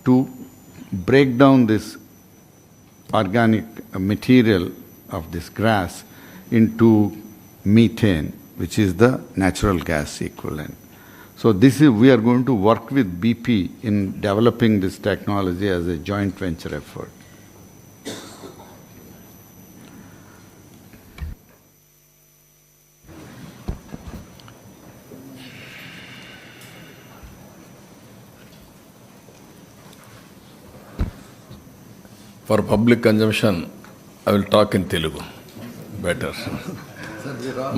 to break down this organic material of this grass into methane, which is the natural gas equivalent. So we are going to work with BP in developing this technology as a joint venture effort. For public consumption, I will talk in Telugu. Better.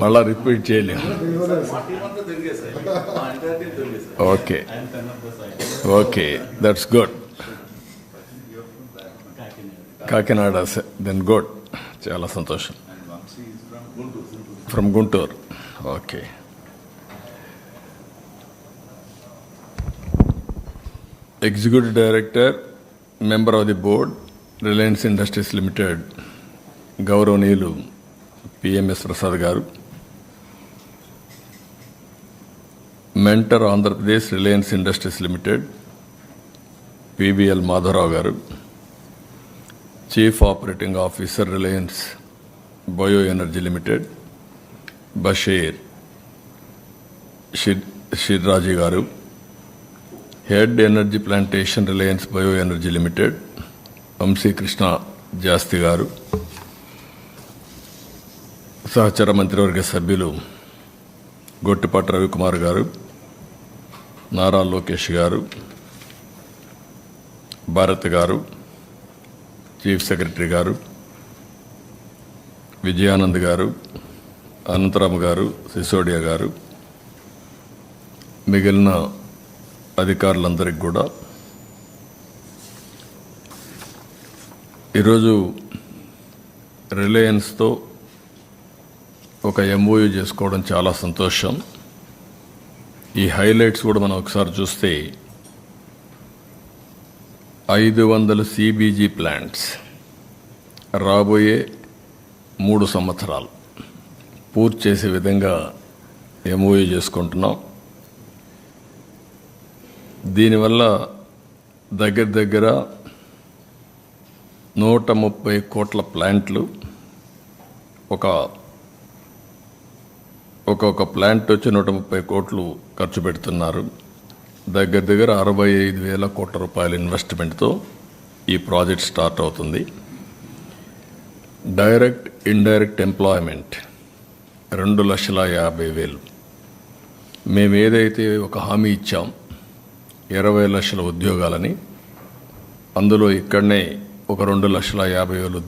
Mala repeat చేయలేము. Okay. Okay, that's good. Kakinada, then good. చాలా సంతోషం. From Guntur. Okay. Executive Director, Member of the Board, Reliance Industries Limited, గౌరవనీయులు PMS Prasad garu, mentor Andhra Pradesh Reliance Industries Limited PBL Madhava Rao garu, chief operating officer Reliance bio energy limited Basheer Shirazi garu, head energy plantation Reliance bio energy limited Vamsi Krishna Jasti garu, సహచర మంత్రివర్గ సభ్యులు గొట్టిపాటి రవికుమార్ గారు, నారా లోకేష్ గారు, భారత్ గారు, chief secretary గారు, విజయానంద్ గారు, అనంతరామ్ గారు, సిసోడియా గారు, మిగిలిన అధికారులందరికీ కూడా ఈరోజు రిలయన్స్తో ఒక ఎంఓయూ చేసుకోవడం చాలా సంతోషం. ఈ హైలైట్స్ కూడా మనం ఒకసారి చూస్తే 500 సిబీజీ ప్లాంట్స్ రాబోయే 3 సంవత్సరాలు పూర్తి చేసే విధంగా ఎంఓయూ చేసుకుంటున్నాం. దీనివల్ల దగ్గర 130 కోట్ల ప్లాంట్లు, ఒక్కొక్క ప్లాంట్ వచ్చి 130 కోట్లు ఖర్చు పెడుతున్నారు. దగ్గర 65,000 కోట్ల రూపాయల ఇన్వెస్ట్మెంట్తో ఈ ప్రాజెక్ట్ స్టార్ట్ అవుతుంది. Direct indirect employment 2,50,000. మేము ఏదైతే ఒక హామీ ఇచ్చాం 20 లక్షల ఉద్యోగాలని, అందులో ఇక్కడనే ఒక 2,50,000 ఉద్యోగాలు